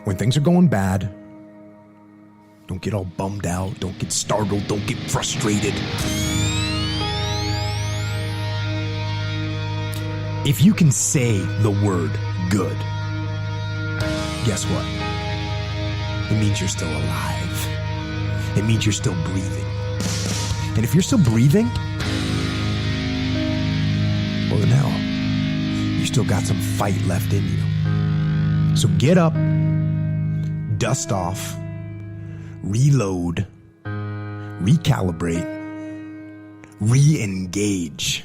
when things are going bad, don't get all bummed out, don't get startled, don't get frustrated. If you can say the word good, guess what? It means you're still alive. It means you're still breathing. And if you're still breathing, well then hell, you still got some fight left in you. So get up, dust off, reload, recalibrate, re-engage,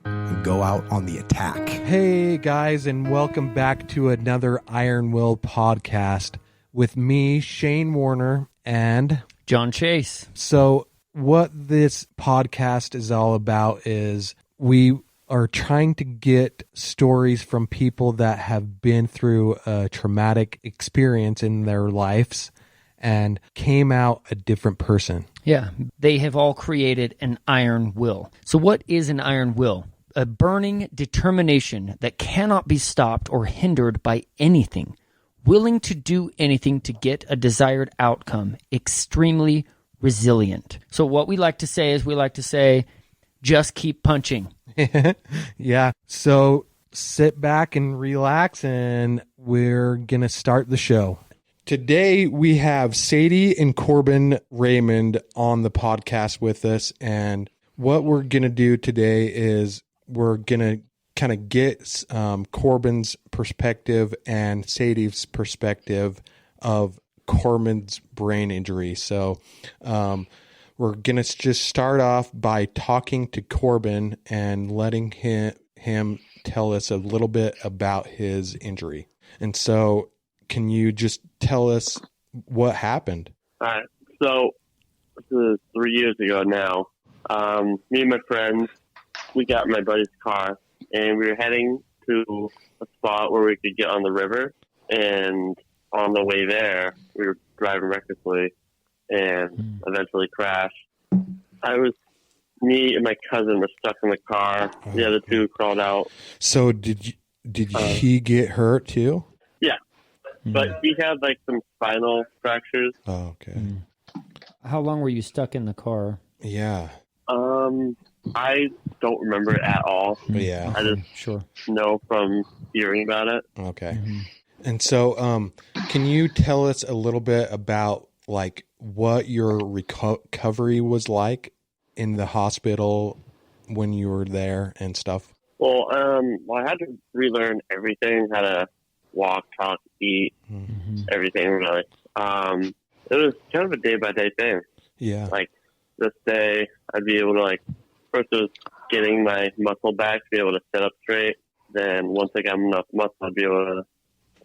and go out on the attack. Hey guys, and welcome back to another Iron Will podcast with me, Shane Warner, and John Chase. So what this podcast is all about is we are trying to get stories from people that have been through a traumatic experience in their lives and came out a different person. Yeah, they have all created an iron will. So what is an iron will? A burning determination that cannot be stopped or hindered by anything. Willing to do anything to get a desired outcome. Extremely resilient. So what we like to say is just keep punching. Yeah. So sit back and relax, and we're going to start the show. Today we have Sadie and Corbin Raymond on the podcast with us, and what we're going to do today is we're going to kind of get Corbin's perspective and Sadie's perspective of Corbin's brain injury. So we're going to just start off by talking to Corbin and letting him tell us a little bit about his injury. And so can you just tell us what happened? All right. So this is 3 years ago now. Me and my friends, we got in my buddy's car, and we were heading to a spot where we could get on the river. And on the way there, we were driving recklessly and eventually crashed. Me and my cousin were stuck in the car. The other two crawled out. So did he get hurt too? Yeah. But he had like some spinal fractures. Oh, okay. How long were you stuck in the car? Yeah. I don't remember it at all. Yeah. I just know from hearing about it. Okay. Mm-hmm. And so, can you tell us a little bit about like what your recovery was like in the hospital when you were there and stuff? Well, I had to relearn everything, how to walk, talk, eat, everything really. It was kind of a day-by-day thing. Yeah. Like, this day, I'd be able to, like, first it was getting my muscle back to be able to sit up straight. Then once I got enough muscle, I'd be able to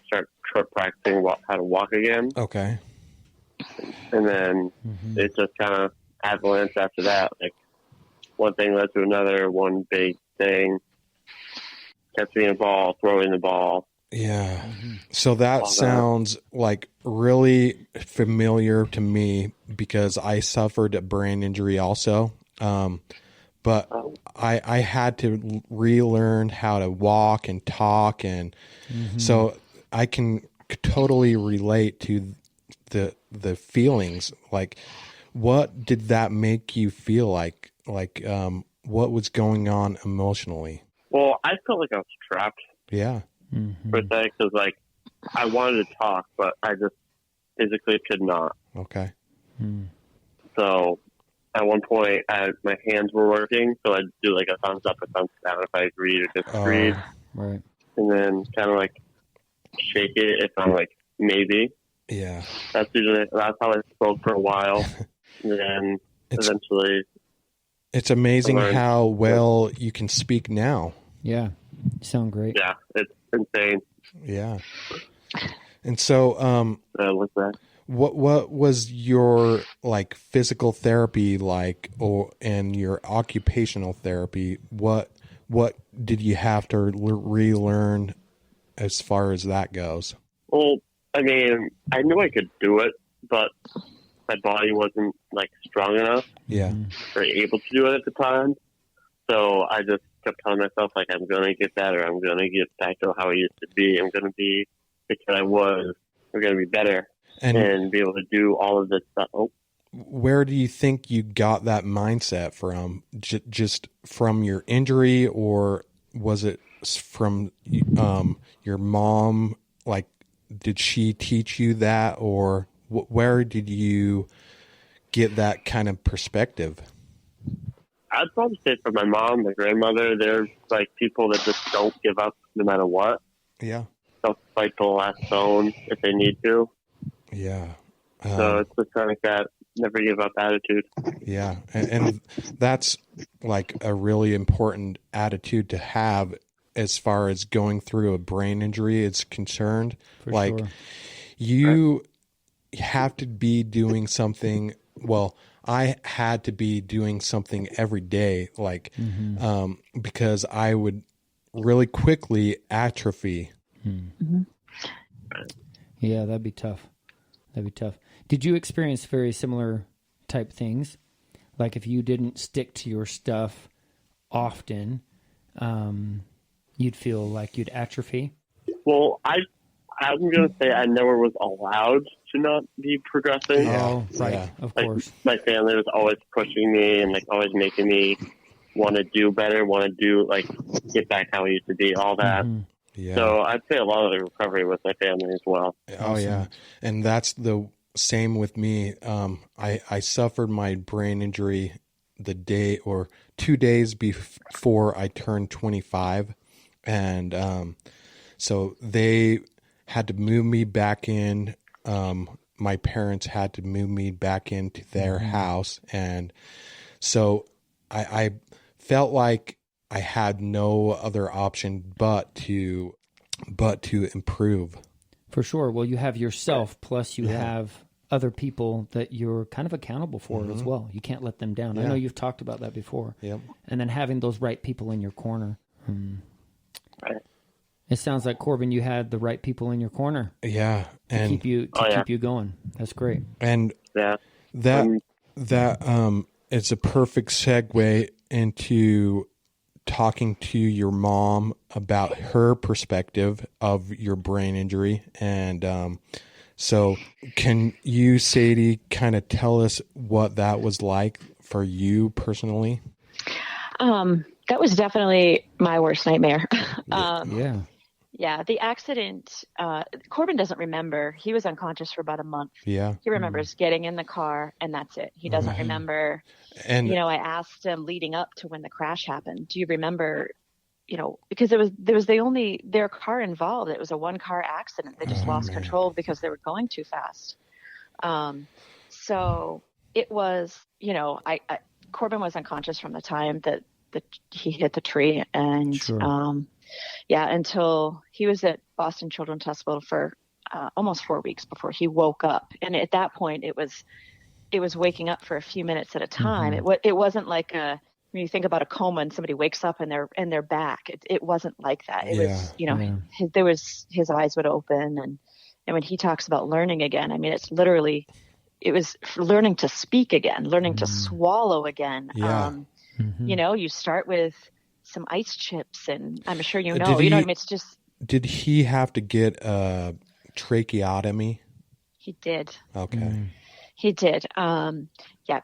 start practicing how to walk again. Okay. And then it just kind of avalanche after that. Like, one thing led to another, one big thing. Catching a ball, throwing the ball. Yeah. So that sounds like really familiar to me because I suffered a brain injury also. But I had to relearn how to walk and talk. And so I can totally relate to the feelings. Like, what did that make you feel like? Like, what was going on emotionally? Well, I felt like I was trapped. Yeah. For a second, because like I wanted to talk, but I just physically could not. Okay. So at one point, my hands were working, so I'd do like a thumbs up, a thumbs down if I agreed or disagreed. Right. And then kind of like shake it if I'm like maybe. Yeah. That's how I spoke for a while. And then eventually, it's amazing how well you can speak now. Yeah. You sound great. Yeah, it's insane. Yeah. And so, what's that? What was your like physical therapy like, and your occupational therapy? What did you have to relearn as far as that goes? Well, I mean, I knew I could do it, but my body wasn't like strong enough. Yeah. Or able to do it at the time. So I just kept telling myself, like, I'm going to get better. I'm going to get back to how I used to be. I'm going to be because I was, we're going to be better and be able to do all of this stuff. Oh. Where do you think you got that mindset from? Just from your injury, or was it from your mom? Like, did she teach you that, or where did you get that kind of perspective? I'd probably say from my mom, my grandmother. They're like people that just don't give up no matter what. Yeah. They'll fight the last bone if they need to. Yeah. So it's just kind of like that never give up attitude. Yeah. And that's like a really important attitude to have as far as going through a brain injury is concerned. For like sure. You have to be doing something. Well, I had to be doing something every day, like, because I would really quickly atrophy. Mm-hmm. Yeah, that'd be tough. Did you experience very similar type things? Like if you didn't stick to your stuff often, you'd feel like you'd atrophy? Well, I'm going to say I never was allowed to not be progressing. Yeah. Oh, right. Yeah. Of Like, course. my family was always pushing me and like always making me want to do better, want to do like get back how I used to be, all that. Mm-hmm. Yeah. So I'd say a lot of the recovery was my family as well. Oh yeah. And that's the same with me. I suffered my brain injury the day or 2 days before I turned 25. And, so they had to move me back in. My parents had to move me back into their house. And so I felt like I had no other option but to improve. For sure. Well, you have yourself, plus you have other people that you're kind of accountable for as well. You can't let them down. I know you've talked about that before. Yep. And then having those right people in your corner. Right. It sounds like, Corbin, you had the right people in your corner Yeah. to keep you going. That's great. And Yeah. that it's a perfect segue into talking to your mom about her perspective of your brain injury. And so can you, Sadie, kind of tell us what that was like for you personally? That was definitely my worst nightmare. Yeah. The accident, Corbin doesn't remember. He was unconscious for about a month. Yeah. He remembers getting in the car, and that's it. He doesn't remember. And I asked him leading up to when the crash happened, do you remember, because there was their car involved. It was a one-car accident. They just lost control because they were going too fast. So it was, Corbin was unconscious from the time that he hit the tree. And until he was at Boston Children's Hospital for almost 4 weeks before he woke up. And at that point, it was waking up for a few minutes at a time. It wasn't like when you think about a coma and somebody wakes up and they're back. It wasn't like that. It was, his eyes would open, and when he talks about learning again, I mean, it was learning to speak again, learning to swallow again. Yeah. You start with some ice chips, and I'm sure what I mean? It's just. Did he have to get a tracheotomy? He did. Okay. He did.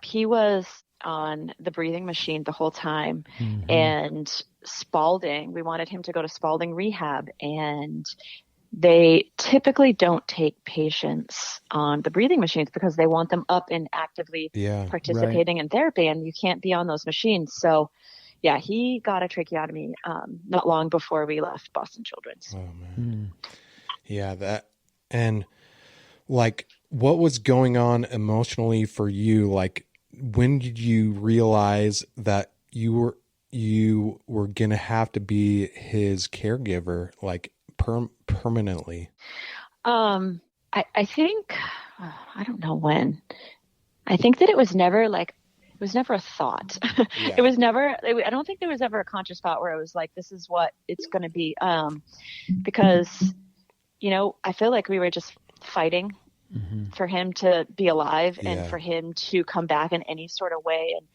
He was on the breathing machine the whole time. And Spalding, we wanted him to go to Spalding rehab, and they typically don't take patients on the breathing machines because they want them up and actively participating in therapy, and you can't be on those machines. So he got a tracheotomy not long before we left Boston Children's. Oh man. Yeah, that. And like, what was going on emotionally for you? Like, when did you realize that you were gonna have to be his caregiver, like permanently? I think I don't know when. I think that it was never a thought. Yeah. It was never. I don't think there was ever a conscious thought where it was like, this is what it's going to be. Because I feel like we were just fighting for him to be alive and for him to come back in any sort of way. And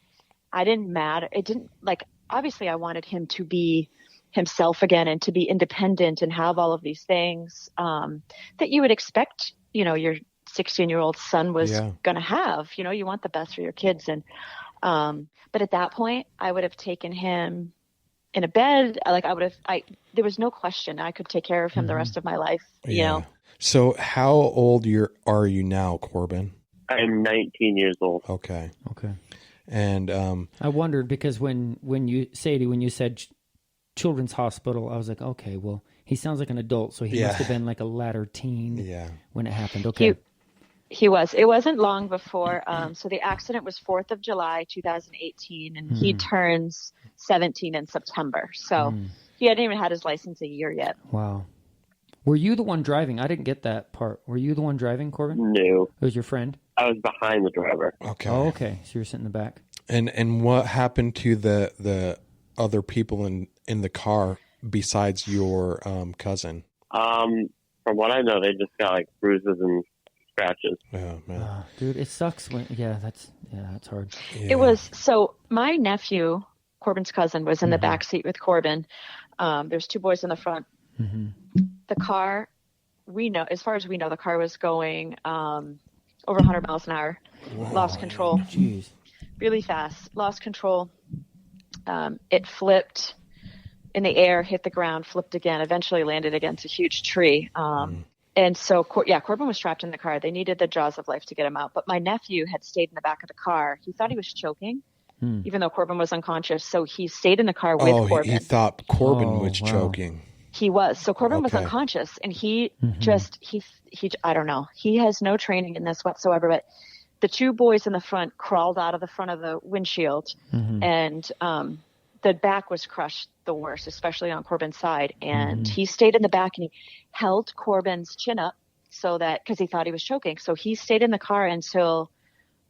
I didn't matter. It didn't, like, obviously I wanted him to be himself again and to be independent and have all of these things that you would expect, your 16-year-old son was going to have. You want the best for your kids. And but at that point, I would have taken him in a bed. Like there was no question I could take care of him the rest of my life. So how old are you now, Corbin? I'm 19 years old. Okay. And I wondered because when you said children's hospital, I was like, okay, well, he sounds like an adult, so he must have been like a latter teen when it happened. Okay. He was. It wasn't long before. So the accident was 4th of July, 2018, and he turns 17 in September. So he hadn't even had his license a year yet. Wow. Were you the one driving? I didn't get that part. Were you the one driving, Corbin? No. It was your friend? I was behind the driver. Okay. Oh, okay. So you're sitting in the back. And what happened to the other people in the car besides your cousin? From what I know, they just got like bruises and scratches. Oh man, dude, it sucks when that's hard. Yeah. It was. So my nephew, Corbin's cousin, was in the back seat with Corbin. There's 2 boys in the front. The car, as far as we know, the car was going over 100 miles an hour. Wow. Lost control. Jeez. Really fast. Lost control. It flipped in the air, hit the ground, flipped again, eventually landed against a huge tree. And so, Corbin was trapped in the car. They needed the jaws of life to get him out. But my nephew had stayed in the back of the car. He thought he was choking, even though Corbin was unconscious. So he stayed in the car with Corbin. He thought Corbin was choking. He was. So Corbin was unconscious, and he I don't know. He has no training in this whatsoever, but the 2 boys in the front crawled out of the front of the windshield, and the back was crushed the worst, especially on Corbin's side. And he stayed in the back and he held Corbin's chin up because he thought he was choking. So he stayed in the car until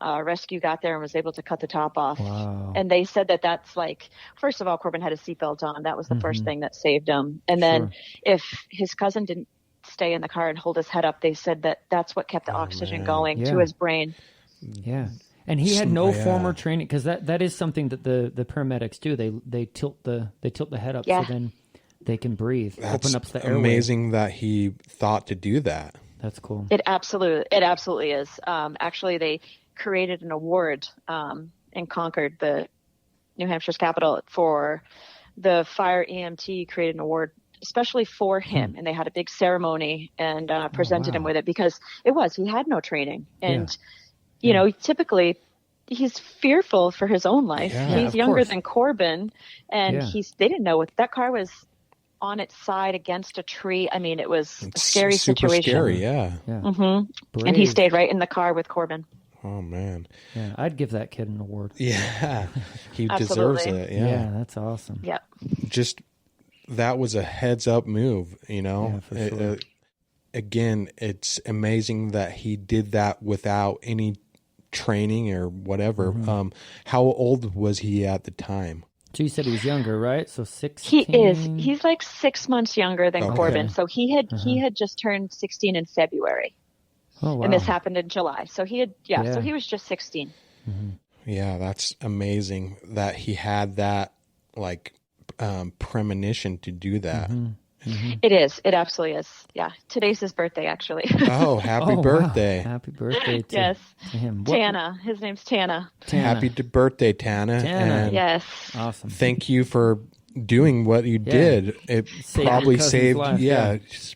rescue got there and was able to cut the top off. Wow. And they said that's like, first of all, Corbin had his seatbelt on. That was the first thing that saved him. And then if his cousin didn't stay in the car and hold his head up, they said that's what kept the oxygen going to his brain. Yeah. And he had no former training, because that is something that the paramedics do. They tilt the head up so then they can breathe. That's open up the airway. Amazing that he thought to do that. That's cool. It absolutely is. Actually, they created an award in Concord, the New Hampshire's capital, for the fire EMT. Created an award especially for him, and they had a big ceremony and presented him with it because he had no training. And typically he's fearful for his own life. He's younger than Corbin, and they didn't know what that car was on its side against a tree. I mean, it was a scary situation. Scary, And he stayed right in the car with Corbin. Oh man. Yeah, I'd give that kid an award. Yeah. He deserves it. Yeah, that's awesome. Yep. Just that was a heads up move, Yeah, for sure. Again, it's amazing that he did that without any training or whatever. How old was he at the time? So you said he was younger, right? So 16? He is. He's like 6 months younger than Corbin. So he had just turned 16 in February. Oh, wow. And this happened in July. So he had, so he was just 16. Yeah, that's amazing that he had that premonition to do that. It is. It absolutely is. Yeah. Today's his birthday, actually. Oh, happy birthday. Wow. Happy birthday to, yes. to him. Tana. His name's Tana. Happy birthday, Tana. And yes. Awesome. thank you for doing what you did. It probably saved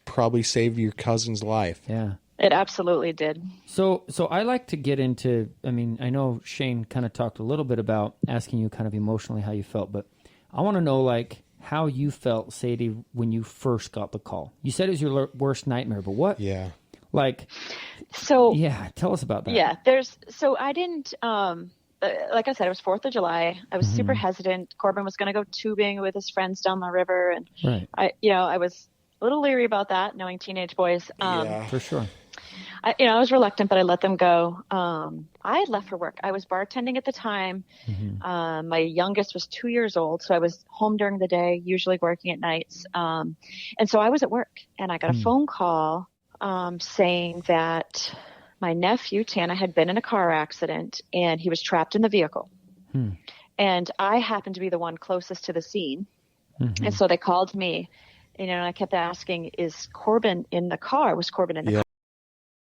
probably saved your cousin's life. Yeah. It absolutely did. So I like to get into, I mean, I know Shane kind of talked a little bit about asking you kind of emotionally how you felt, but I want to know how you felt, Sadie, when you first got the call. You said it was your worst nightmare, but what? Yeah. So. Yeah, tell us about that. Yeah, I didn't, like I said, it was 4th of July. I was super hesitant. Corbin was going to go tubing with his friends down the river. And I was a little leery about that, knowing teenage boys. For sure. I was reluctant, but I let them go. I had left for work. I was bartending at the time. My youngest was 2 years old, so I was home during the day, usually working at nights. And so I was at work, and I got a phone call saying that my nephew, Tana, had been in a car accident, and he was trapped in the vehicle. And I happened to be the one closest to the scene. And so they called me, and I kept asking, is Corbin in the car? Was Corbin in the car?